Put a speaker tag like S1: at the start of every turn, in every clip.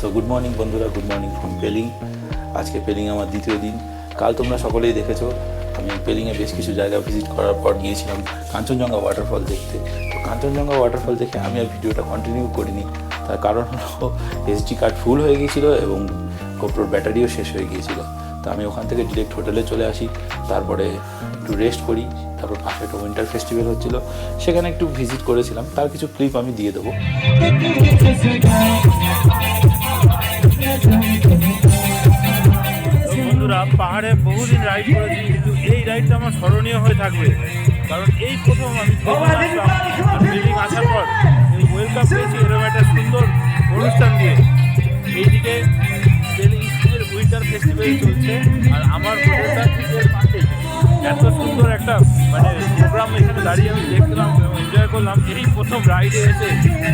S1: So good morning বন্ধুরা, good morning from Pelling. আজকে পেলিং আমার দ্বিতীয় দিন। কাল তোমরা সকলেই দেখেছো আমি পেলিংয়ে বেশ কিছু জায়গা ভিজিট করার পর গিয়েছিলাম কাঞ্চনজঙ্ঘা ওয়াটারফল দেখতে। তো কাঞ্চনজঙ্ঘা ওয়াটারফল দেখে আমি আর ভিডিওটা কন্টিনিউ করিনি, তার কারণ হলো এসডি কার্ড ফুল হয়ে গিয়েছিলো এবং গোপ্রোর ব্যাটারিও শেষ হয়ে গিয়েছিলো। তো আমি ওখান থেকে ডিরেক্ট হোটেলে চলে আসি, তারপরে একটু রেস্ট করি। তারপর পাশে একটা উইন্টার ফেস্টিভ্যাল হচ্ছিলো, সেখানে একটু ভিজিট করেছিলাম, তার কিছু ক্লিপ আমি দিয়ে দেবো।
S2: বন্ধুরা, পাহাড়ে বহুদিন রাইড করেছি, কিন্তু এই রাইডটা আমার স্মরণীয় হয়ে থাকবে, কারণ এই প্রথম আমি পেলিং আসার পর এই ওয়েলকাম পেয়েছি এরকম একটা সুন্দর অনুষ্ঠান দিয়ে। এইদিকে পেলিং স্কুলের উইন্টার ফেস্টিভ্যাল চলছে, আর আমার হোটেলটা এর পাশেই। এত সুন্দর একটা প্রোগ্রাম এখানে দাঁড়িয়ে আমি দেখলাম এবং এনজয় করলাম। এই প্রথম রাইডে এসে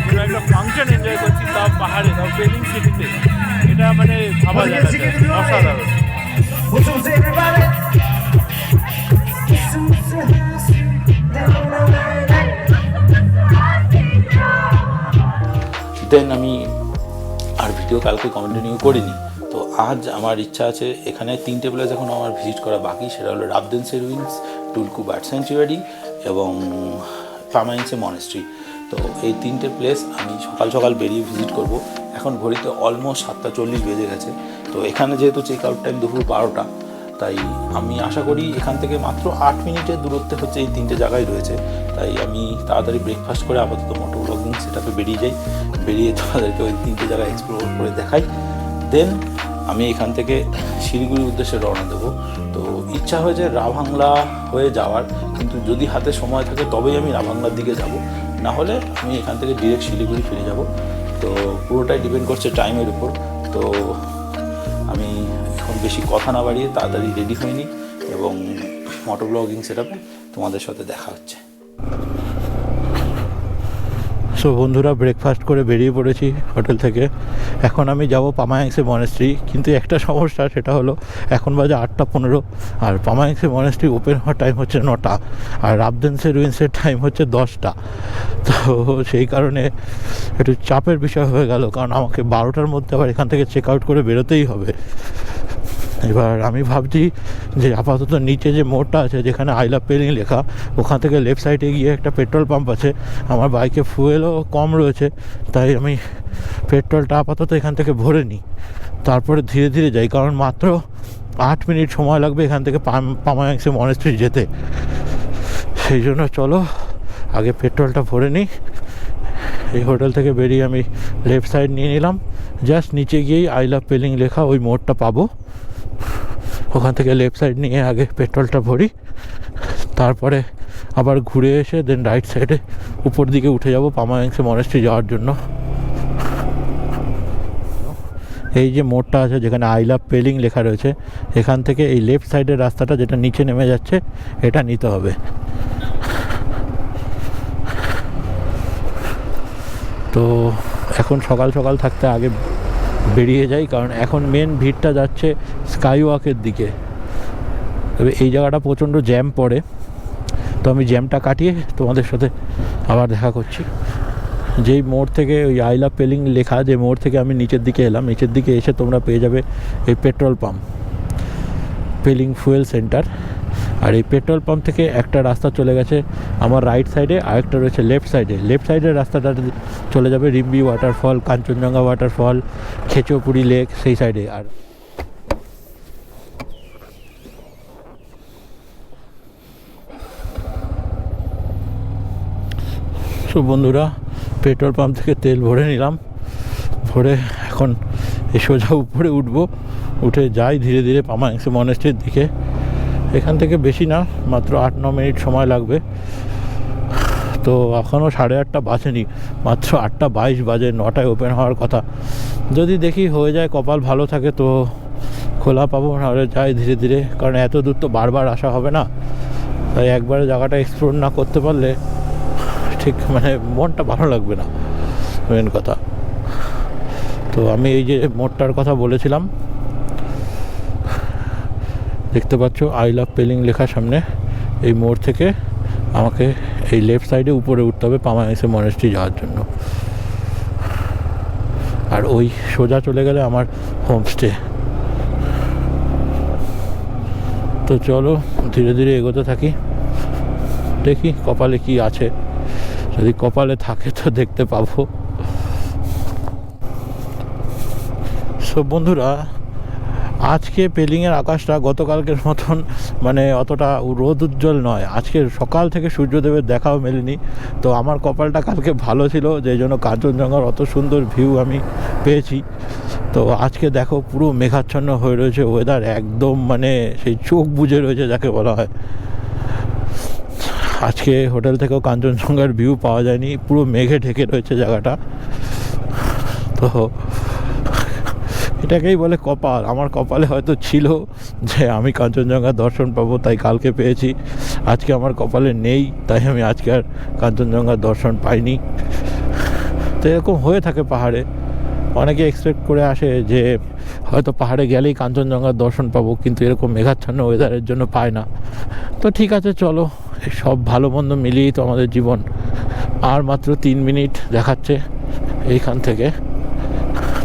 S2: কোনো একটা ফাংশন এনজয় করছি, তাও পাহাড়ে, তাও পেলিং সিটিতে। এটা ভাবা যায় না, অসাধারণ।
S1: দেন আমি আর ভিডিও কালকে কন্টিনিউ করিনি। তো আজ আমার ইচ্ছা আছে, এখানে 3টে প্লেস এখন আমার ভিজিট করা বাকি। সেটা হলো রাবদেনসে রুইন্স, টুলকু বার্ড স্যাংচুয়ারি এবং পামাইংসে মনেস্ট্রি। তো এই 3টে প্লেস আমি সকাল সকাল বেরিয়ে ভিজিট করব। এখন ঘড়িতে অলমোস্ট 7:40 বেজে গেছে। তো এখানে যেহেতু চেক আউট টাইম দুপুর 12টা, তাই আমি আশা করি এখান থেকে মাত্র 8 মিনিটের দূরত্বে হচ্ছে এই 3টে জায়গায় রয়েছে। তাই আমি তাড়াতাড়ি ব্রেকফাস্ট করে আপাতত মোটো ব্লগিং সেটাপে বেরিয়ে যাই। বেরিয়ে তাদেরকে ওই 3টে জায়গায় এক্সপ্লোর করে দেখাই। দেন আমি এখান থেকে শিলিগুড়ির উদ্দেশ্যে রওনা দেবো। তো ইচ্ছা হয়েছে রাভাংলা হয়ে যাওয়ার, কিন্তু যদি হাতে সময় থাকে তবেই আমি রাভাংলার দিকে যাব, না হলে আমি এখান থেকে ডিরেক্ট শিলিগুড়ি ফিরে যাব। তো পুরোটাই ডিপেন্ড করছে টাইমের উপর। তো আমি এখন বেশি কথা না বাড়িয়ে তাড়াতাড়ি রেডি হয়ে নিই এবং মোটো ব্লগিং সেটআপে তোমাদের সাথে দেখা হচ্ছে।
S3: সো বন্ধুরা, ব্রেকফাস্ট করে বেরিয়ে পড়েছি হোটেল থেকে। এখন আমি যাব পামায়াংসে মনেস্ট্রি, কিন্তু একটা সমস্যা, সেটা হলো এখন বাজে 8:15, আর পামায়াংসে মনেস্ট্রি ওপেন হওয়ার টাইম হচ্ছে 9টা, আর রাবদেনসে রুইন্সের টাইম হচ্ছে 10টা। তো সেই কারণে একটু চাপের বিষয় হয়ে গেল, কারণ আমাকে 12টার মধ্যে আবার এখান থেকে চেক আউট করে বেরোতেই হবে। এবার আমি ভাবছি যে আপাতত নিচে যে মোড়টা আছে যেখানে আই লাভ পেলিং লেখা, ওখান থেকে লেফট সাইডে গিয়ে একটা পেট্রোল পাম্প আছে। আমার বাইকে ফুয়েলও কম রয়েছে, তাই আমি পেট্রোলটা আপাতত এখান থেকে ভরে নিই, তারপরে ধীরে ধীরে যাই, কারণ মাত্র 8 মিনিট সময় লাগবে এখান থেকে পামায়াংসে মনেস্ট্রি যেতে। সেই জন্য চলো আগে পেট্রোলটা ভরে নিই। এই হোটেল থেকে বেরিয়ে আমি লেফট সাইড নিয়ে নিলাম, জাস্ট নিচে গিয়েই আই লাভ পেলিং লেখা ওই মোড়টা পাবো। ওখান থেকে লেফট সাইড নিয়ে আগে পেট্রোলটা ভরি, তারপরে আবার ঘুরে এসে দেন রাইট সাইডে উপর দিকে উঠে যাব পামায়াংসে মনেস্ট্রি যাওয়ার জন্য। এই যে মোড়টা আছে যেখানে আই লাভ পেলিং লেখা রয়েছে, এখান থেকে এই লেফট সাইডের রাস্তাটা যেটা নিচে নেমে যাচ্ছে, এটা নিতে হবে। তো এখন সকাল সকাল থাকতে আগে বেরিয়ে যাই, কারণ এখন মেন ভিড়টা যাচ্ছে স্কাই ওয়াকের দিকে। তবে এই জায়গাটা প্রচণ্ড জ্যাম পড়ে, তো আমি জ্যামটা কাটিয়ে তোমাদের সাথে আবার দেখা করছি। যেই মোড় থেকে ওই আই লাভ পেলিং লেখা, যে মোড় থেকে আমি নিচের দিকে এলাম, নিচের দিকে এসে তোমরা পেয়ে যাবে এই petrol pump, Pelling fuel centre. আর এই পেট্রোল পাম্প থেকে একটা রাস্তা চলে গেছে আমার রাইট সাইডে, আরেকটা রয়েছে লেফট সাইডে। লেফট সাইডের রাস্তাটা চলে যাবে Rimbi waterfall, Kanchenjunga waterfall, Khecheopalri lake, সেই সাইডে। আর সো বন্ধুরা, পেট্রোল পাম্প থেকে তেল ভরে নিলাম, ভরে এখন এই সোজা উপরে উঠবো, উঠে যাই ধীরে ধীরে পামায়াংসে মনেস্ট্রির দিকে। এখান থেকে বেশি না, মাত্র 8-9 মিনিট সময় লাগবে। তো এখনও 8:30 বাজেনি, মাত্র 8:22 বাজে। 9টায় ওপেন হওয়ার কথা। যদি দেখি হয়ে যায়, কপাল ভালো থাকে তো খোলা পাবো, নাহলে যাই ধীরে ধীরে, কারণ এত দূর তো বারবার আসা হবে না। তাই একবারে জায়গাটা এক্সপ্লোর না করতে পারলে ঠিক মনটা ভালো লাগবে না, মেন কথা। তো আমি এই যে মোড়টার কথা বলেছিলাম, দেখতে পাচ্ছ আই লাভ পেলিং লেখা সামনে, এই মোড় থেকে আমাকে এই লেফট সাইডে উপরে উঠতে হবে পামায়াংসে মনেস্ট্রি যাওয়ার জন্য। আর আর ওই সোজা চলে গেলে আমার হোমস্টে। তো চলো ধীরে ধীরে এগোতে থাকি, দেখি কপালে কি আছে, যদি কপালে থাকে তো দেখতে পাবো। সব বন্ধুরা, আজকে পেলিংয়ের আকাশটা গতকালকের মতন মানে অতটা রোদ উজ্জ্বল নয়। আজকে সকাল থেকে সূর্যদেবের দেখাও মেলেনি। তো আমার কপালটা কালকে ভালো ছিল, যেই জন্য কাঞ্চনজঙ্ঘার অত সুন্দর ভিউ আমি পেয়েছি। তো আজকে দেখো পুরো মেঘাচ্ছন্ন হয়ে রয়েছে, ওয়েদার একদম মানে সেই চোখ বুজে রয়েছে যাকে বলা হয়। আজকে হোটেল থেকেও কাঞ্চনজঙ্ঘার ভিউ পাওয়া যায়নি, পুরো মেঘে ঢেকে রয়েছে জায়গাটা। তো এটাকেই বলে কপাল। আমার কপালে হয়তো ছিল যে আমি কাঞ্চনজঙ্ঘা দর্শন পাবো, তাই কালকে পেয়েছি। আজকে আমার কপালে নেই, তাই আমি আজকে আর কাঞ্চনজঙ্ঘার দর্শন পাইনি। তো এরকম হয়ে থাকে পাহাড়ে, অনেকে এক্সপেক্ট করে আসে যে হয়তো পাহাড়ে গেলেই কাঞ্চনজঙ্ঘার দর্শন পাবো, কিন্তু এরকম মেঘাচ্ছন্ন ওয়েদারের জন্য পায় না। তো ঠিক আছে, চলো, সব ভালো মন্দ মিলিয়েই তো আমাদের জীবন। আর মাত্র 3 মিনিট দেখাচ্ছে এইখান থেকে।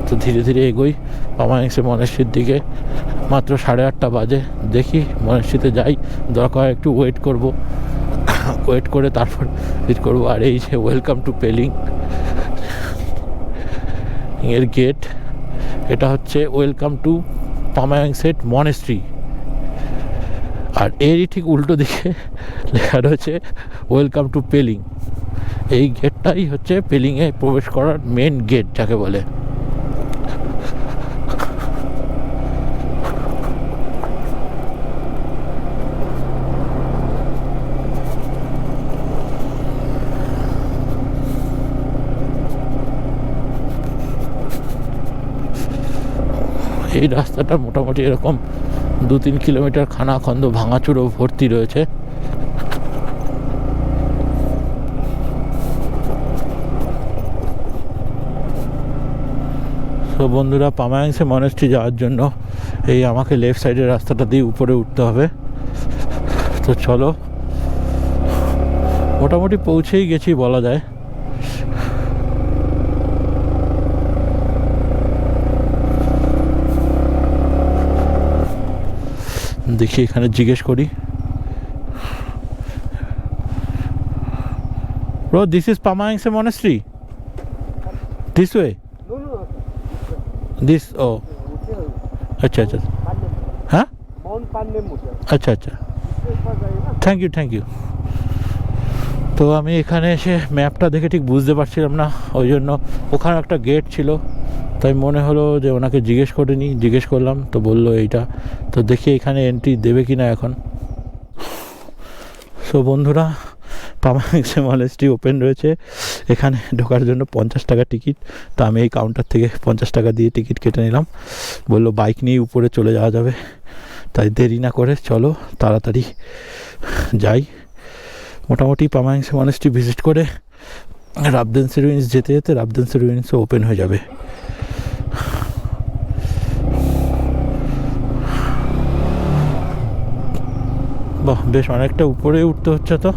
S3: তো ধীরে ধীরে এগোই পামায়াংসে মনেস্ট্রির দিকে। মাত্র 8:30 বাজে। দেখি মনেস্ট্রিতে যাই, দরকার একটু ওয়েট করব, ওয়েট করে তারপর ভিজিট করবো। আর এই যে ওয়েলকাম টু পেলিং এর গেট, এটা হচ্ছে ওয়েলকাম টু পামায়াংসেট মনেস্ট্রি। আর এরই ঠিক উল্টো দিকে লেখা রয়েছে ওয়েলকাম টু পেলিং। এই গেটটাই হচ্ছে পেলিংয়ে প্রবেশ করার মেন গেট যাকে বলে। এই রাস্তাটা মোটামুটি এরকম 2-3 কিলোমিটার খানাখন্দ ভাঙাচুরো ভর্তি রয়েছে। তো বন্ধুরা, পামায়াংসে মনেস্ট্রি যাওয়ার জন্য এই আমাকে লেফট সাইডের রাস্তাটা দিয়ে উপরে উঠতে হবে। তো চলো, মোটামুটি পৌঁছেই গেছি বলা যায়। দেখি এখানে জিজ্ঞেস করি। Bro, this is Pamangse Monastery? This way?
S4: No.
S3: This, oh. अच्छा अच्छा। हाँ?
S4: Mount Pandem hotel.
S3: अच्छा अच्छा, থ্যাংক ইউ। তো আমি এখানে এসে ম্যাপটা দেখে ঠিক বুঝতে পারছিলাম না, ওই জন্য ওখানে একটা গেট ছিল, তাই মনে হলো যে ওনাকে জিজ্ঞেস করলাম, তো বললো এইটা। তো দেখি এখানে এন্ট্রি দেবে কি না এখন। সো বন্ধুরা, পামায়াংসে মনেস্ট্রি ওপেন রয়েছে। এখানে ঢোকার জন্য 50 টাকা টিকিট। তো আমি এই কাউন্টার থেকে 50 টাকা দিয়ে টিকিট কেটে নিলাম। বললো বাইক নিয়ে উপরে চলে যাওয়া যাবে, তাই দেরি না করে চলো তাড়াতাড়ি যাই। মোটামুটি পামায়াংসে মনেস্ট্রি ভিজিট করে রাবদেনসি রুইন্স যেতে যেতে রাবদেনসি রুইন্সও ওপেন হয়ে যাবে। বাহ, বেশ অনেকটা উপরে উঠতে হচ্ছে। তো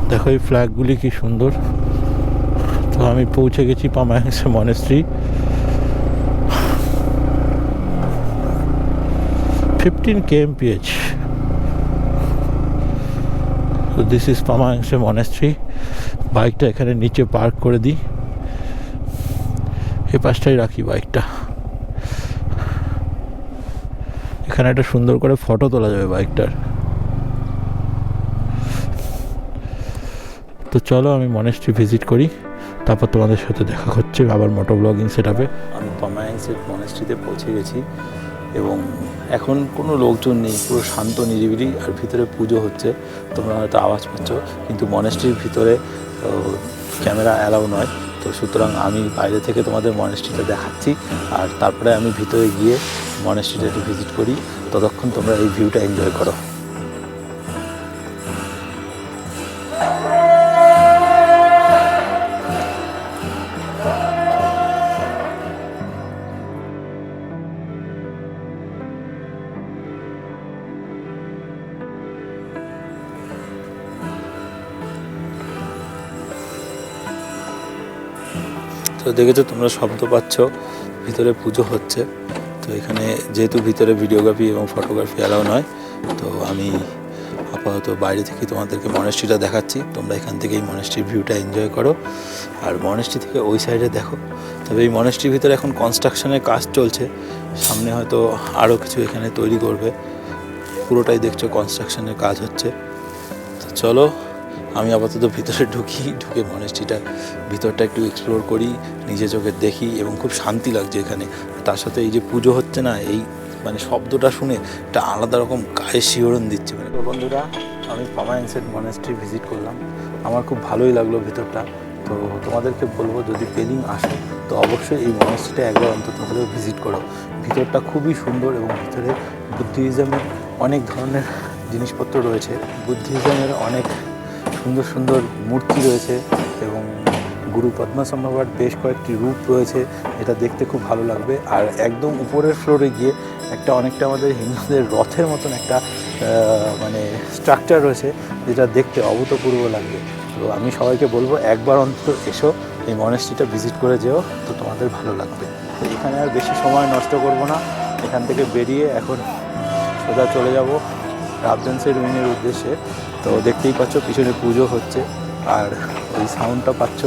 S3: দেখো এই ফ্ল্যাগগুলি কি সুন্দর। তো আমি পৌঁছে গেছি Pemayangtse monastery. 15 kmph। So this is Pemayangtse monastery. বাইকটা এখানে নিচে পার্ক করে দিই, এই পাশটাই রাখি বাইকটা। এখানে একটা সুন্দর করে ফটো তোলা যাবে বাইকটার। তো চলো আমি মনেস্ট্রি ভিজিট করি, তারপর তোমাদের সাথে দেখা হচ্ছে আবার মোটো ব্লগিং সেটআপে।
S1: আমি পামায়াংসে মনেস্ট্রিতে পৌঁছে গেছি এবং এখন কোনো লোকজন নেই, পুরো শান্ত নিরিবিলি। আর ভিতরে পুজো হচ্ছে, তোমরা হয়তো আওয়াজ পাচ্ছ, কিন্তু মনেস্ট্রির ভিতরে ক্যামেরা অ্যালাউ নয়। তো সুতরাং আমি বাইরে থেকে তোমাদের মনেস্ট্রিটা দেখাচ্ছি, আর তারপরে আমি ভিতরে গিয়ে মনেস্ট্রিটা একটু ভিজিট করি। ততক্ষণ তোমরা এই ভিউটা এনজয় করো। তো দেখেছো তোমরা শব্দ পাচ্ছ, ভিতরে পুজো হচ্ছে। তো এখানে যেহেতু ভিতরে ভিডিওগ্রাফি এবং ফটোগ্রাফি অ্যালাউ নয়, তো আমি আপাতত বাইরে থেকে তোমাদেরকে মনেস্ট্রিটা দেখাচ্ছি। তোমরা এখান থেকে এই মনেস্ট্রির ভিউটা এনজয় করো। আর মনেস্ট্রি থেকে ওই সাইডে দেখো। তবে এই মনেস্ট্রির ভিতরে এখন কনস্ট্রাকশনের কাজ চলছে, সামনে হয়তো আরও কিছু এখানে তৈরি করবে। পুরোটাই দেখছো কনস্ট্রাকশনের কাজ হচ্ছে। তো চলো আমি আপাতত ভিতরে ঢুকে মনেস্ট্রিটা ভিতরটা একটু এক্সপ্লোর করি, নিজে চোখে দেখি, এবং খুব শান্তি লাগছে এখানে। তার সাথে এই যে পুজো হচ্ছে না, এই মানে শব্দটা শুনে একটা আলাদা রকম গায়ে শিহরণ দিচ্ছে। মানে তো বন্ধুরা, আমি পামায়াংসের মনেস্ট্রি ভিজিট করলাম, আমার খুব ভালোই লাগলো ভিতরটা। তো তোমাদেরকে বলবো, যদি পেলিং আসো তো অবশ্যই এই মনেস্ট্রিটা একবার অন্তত হলেও ভিজিট করো। ভিতরটা খুবই সুন্দর এবং ভিতরে বুদ্ধিজমের অনেক ধরনের জিনিসপত্র রয়েছে। বুদ্ধিজমের অনেক সুন্দর সুন্দর মূর্তি রয়েছে এবং গুরু পদ্মসম্ভবার বেশ কয়েকটি রূপ রয়েছে, এটা দেখতে খুব ভালো লাগবে। আর একদম উপরের ফ্লোরে গিয়ে একটা অনেকটা আমাদের হিন্দুদের রথের মতন একটা মানে স্ট্রাকচার রয়েছে, যেটা দেখতে অভূতপূর্ব লাগবে। তো আমি সবাইকে বলবো একবার অন্তত এসো, এই মনেস্ট্রিটা ভিজিট করে যেও, তো তোমাদের ভালো লাগবে। তো এখানে আর বেশি সময় নষ্ট করব না, এখান থেকে বেরিয়ে এখন সোজা চলে যাব রাবদেন্সের রুইনের উদ্দেশ্যে। তো দেখতেই পাচ্ছ পিছনে পুজো হচ্ছে, আর ওই সাউন্ডটা পাচ্ছ,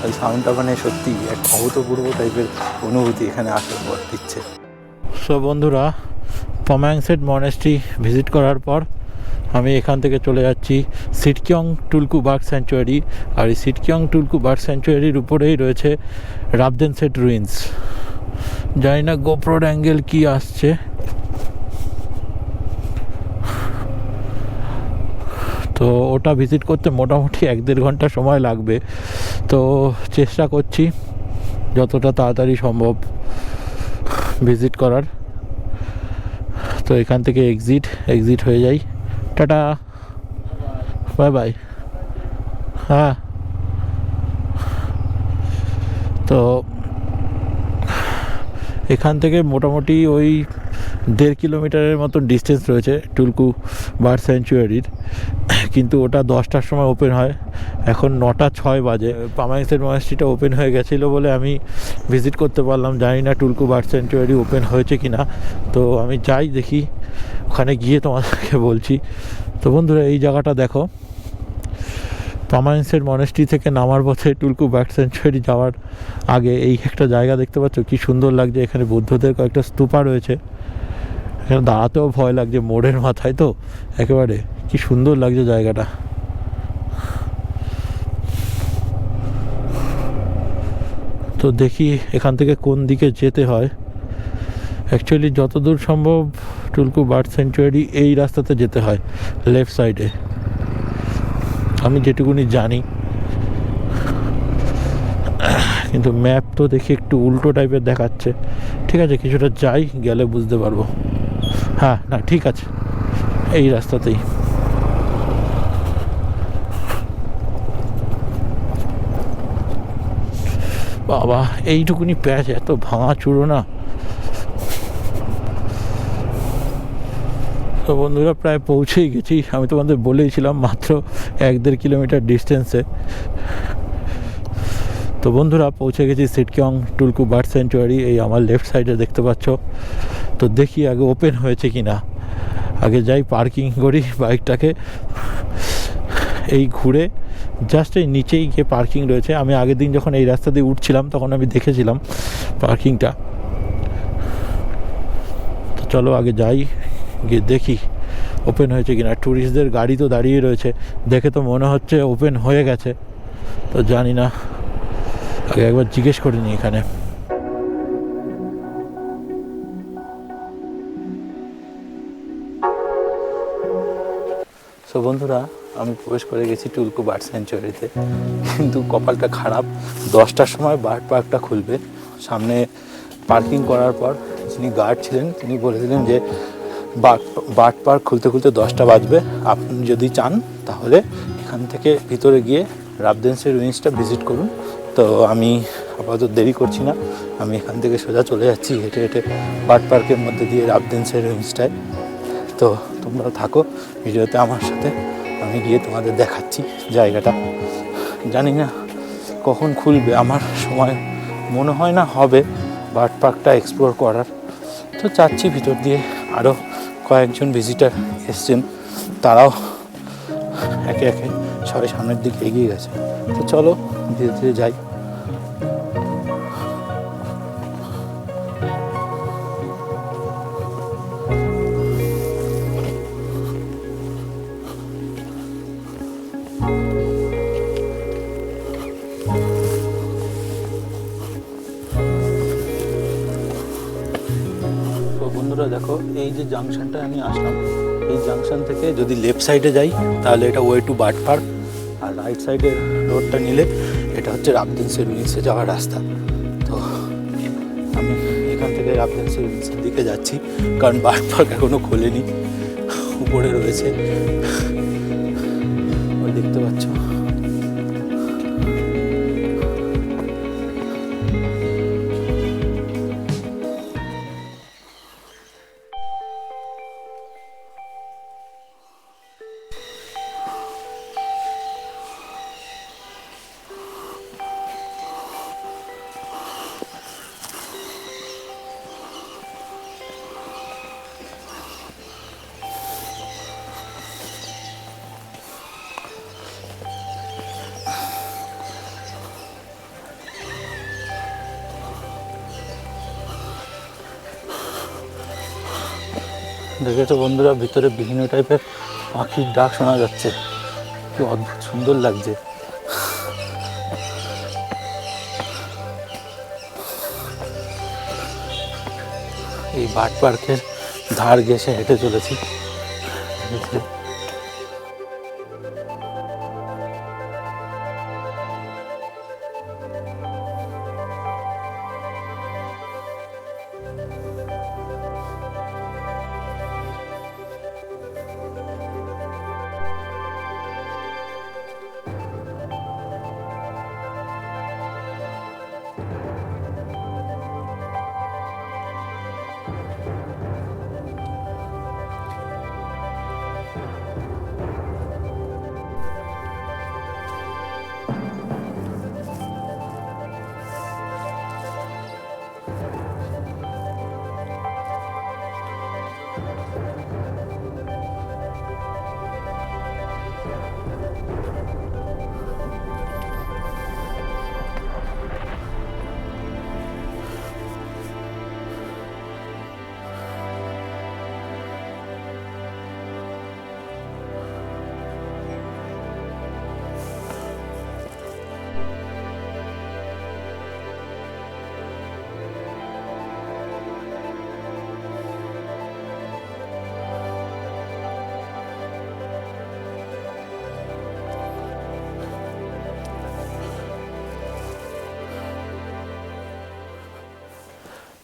S1: ওই সাউন্ডটা মানে সত্যি এক অভূতপূর্ব টাইপের অনুভূতি এখানে আসার পর দিচ্ছে।
S3: সো বন্ধুরা, পামায়াংসের মনেস্ট্রি ভিজিট করার পর আমি এখান থেকে চলে যাচ্ছি সিটকিয়ং টুলকু বার্ড স্যাংচুয়ারি। আর এই সিটকিয়ং টুলকু বার্ড স্যাংচুয়ারির উপরেই রয়েছে রাবদেনসেট রুইন্স। জানি না গোপ্রোর অ্যাঙ্গেল কি আসছে। তো ওটা ভিজিট করতে মোটামুটি 1-1.5 ঘন্টা সময় লাগবে। তো চেষ্টা করছি যতটা তাড়াতাড়ি সম্ভব ভিজিট করার। তো এখান থেকে এক্সিট হয়ে যাই। Tata, bye bye. হ্যাঁ, তো এখান থেকে মোটামুটি ওই 1.5 কিলোমিটারের মতন ডিস্টেন্স রয়েছে টুলকু বার্ড স্যাংচুয়ারির, কিন্তু ওটা 10টার সময় ওপেন হয়, এখন 9:06 বাজে। পামায়াংসের মনেস্ট্রিটা ওপেন হয়ে গেছিলো বলে আমি ভিজিট করতে পারলাম, জানি না টুলকু বার্ড স্যাংচুয়ারি ওপেন হয়েছে কি না। তো আমি যাই দেখি, ওখানে গিয়ে তোমাদেরকে বলছি। তো বন্ধুরা, এই জায়গাটা দেখো, পামায়াংসের মনেস্ট্রি থেকে নামার পথে টুলকু বার্ড স্যাংচুয়ারি যাওয়ার আগে এই একটা জায়গা দেখতে পাচ্ছ, কি সুন্দর লাগছে। এখানে বুদ্ধদের কয়েকটা স্তূপা রয়েছে, এখানে দাঁড়াতেও ভয় লাগছে, মোড়ের মাথায় তো একেবারে, কি সুন্দর লাগছে জায়গাটা। তো দেখি এখান থেকে কোন দিকে যেতে হয়। অ্যাকচুয়ালি যতদূর সম্ভব টুলকু বার্ড স্যাংচুয়ারি এই রাস্তাতে যেতে হয়, লেফট সাইডে, আমি যেটুকুনি জানি। কিন্তু ম্যাপ তো দেখি একটু উল্টো টাইপের দেখাচ্ছে। ঠিক আছে, কিছুটা যাই, গেলে বুঝতে পারবো। হ্যাঁ, না ঠিক আছে, এই রাস্তাতেই। বাবা, এইটুকুনি প্যাচ এত ভাঙা চূড়ো না। তো বন্ধুরা, প্রায় পৌঁছেই গেছি। আমি তোমাদের বলেইছিলাম মাত্র 1-1.5 কিলোমিটার ডিস্টেন্সে। তো বন্ধুরা, পৌঁছে গেছি সিটকিয়ং টুলকু বার্ড স্যাংচুয়ারি, এই আমার লেফট সাইডে দেখতে পাচ্ছ। তো দেখি আগে ওপেন হয়েছে কি না, আগে যাই পার্কিং করি বাইকটাকে। এই ঘুরে জাস্ট এই নিচেই গিয়ে পার্কিং রয়েছে। আমি আগের দিন যখন এই রাস্তা দিয়ে উঠছিলাম তখন আমি দেখেছিলাম পার্কিংটা। তো চলো আগে যাই, গিয়ে দেখি ওপেন হয়েছে কিনা। ট্যুরিস্টদের গাড়ি তো দাঁড়িয়ে রয়েছে, দেখে তো মনে হচ্ছে ওপেন হয়ে গেছে, তো জানি না, আগে একবার জিজ্ঞেস করিনি এখানে।
S1: সো বন্ধুরা, আমি প্রবেশ করে গেছি টুলকু বার্ড স্যাংচুয়ারিতে, কিন্তু কপালটা খারাপ, 10টার সময় বার্ড পার্কটা খুলবে। সামনে পার্কিং করার পর যিনি গার্ড ছিলেন তিনি বলেছিলেন যে বার্ড পার্ক খুলতে 10টা বাজবে। আপনি যদি চান তাহলে এখান থেকে ভিতরে গিয়ে রাবদেন্সের রুইন্সটা ভিজিট করুন। তো আমি আপাতত দেরি করছি না, আমি এখান থেকে সোজা চলে যাচ্ছি হেঁটে হেঁটে বার্ড পার্কের মধ্যে দিয়ে রাবদেন্সের রুইন্সটায়। তো তোমরা থাকো ভিডিওতে আমার সাথে, আমি গিয়ে তোমাদের দেখাচ্ছি জায়গাটা। জানি না কখন খুলবে, আমার সময় মনে হয় না হবে বার্ড পার্কটা এক্সপ্লোর করার। তো চাচ্ছি ভিতর দিয়ে আরও কয়েকজন ভিজিটার এসছেন, তারাও একে একে সবাই সামনের দিকে এগিয়ে গেছে। তো চলো ধীরে ধীরে যাই। বন্ধুরা দেখো, এই যে জাংশনটা আমি আসলাম, এই জাংশন থেকে যদি লেফট সাইডে যাই তাহলে এটা ওয়ে টু বার্ড পার্ক, আর রাইট সাইডের রোডটা নিলে এটা হচ্ছে রাবদিনসে রুইন্সে যাওয়ার রাস্তা। তো আমি এখান থেকে রাবদিনসে রুইন্সের দিকে যাচ্ছি, কারণ বার্ড পার্ক এখনও খোলেনি, উপরে রয়েছে, ওই দেখতে পাচ্ছ। দেখেছো বন্ধুরা, ভিতরে বিভিন্ন টাইপের পাখির ডাক শোনা যাচ্ছে, কি অদ্ভুত সুন্দর লাগছে। এই বার্ড পার্কের ধার ঘেঁষে হেঁটে চলেছি।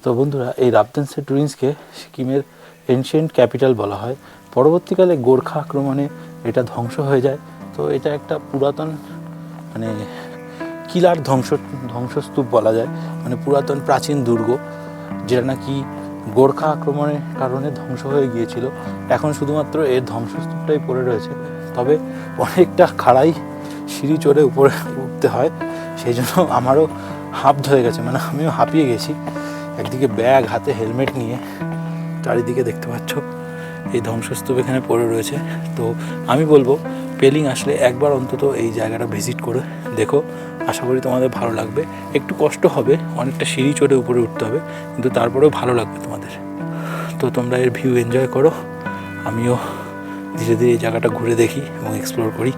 S1: তো বন্ধুরা, এই রাবদিনসে রুইন্সকে সিকিমের এনশিয়েন্ট ক্যাপিটাল বলা হয়। পরবর্তীকালে গোর্খা আক্রমণে এটা ধ্বংস হয়ে যায়। তো এটা একটা পুরাতন মানে কিলার ধ্বংসস্তূপ বলা যায়, মানে পুরাতন প্রাচীন দুর্গ, যেটা নাকি গোর্খা আক্রমণের কারণে ধ্বংস হয়ে গিয়েছিল। এখন শুধুমাত্র এর ধ্বংসস্তূপটাই পড়ে রয়েছে, তবে অনেকটা খাড়াই সিঁড়ি চড়ে উপরে উঠতে হয়, সেই জন্য আমারও হাঁপ ধরে গেছে, মানে আমিও হাঁপিয়ে গেছি। একদিকে ব্যাগ হাতে, হেলমেট নিয়ে, চারিদিকে দেখতে পাচ্ছ এই ধ্বংসস্তূপ এখানে পড়ে রয়েছে। তো আমি বলবো পেলিং আসলে একবার অন্তত এই জায়গাটা ভিজিট করে দেখো, আশা করি তোমাদের ভালো লাগবে। একটু কষ্ট হবে, অনেকটা সিঁড়ি চড়ে উপরে উঠতে হবে, কিন্তু তারপরেও ভালো লাগবে তোমাদের। তো তোমরা এর ভিউ এনজয় করো, আমিও ধীরে ধীরে এই জায়গাটা ঘুরে দেখি এবং এক্সপ্লোর করি।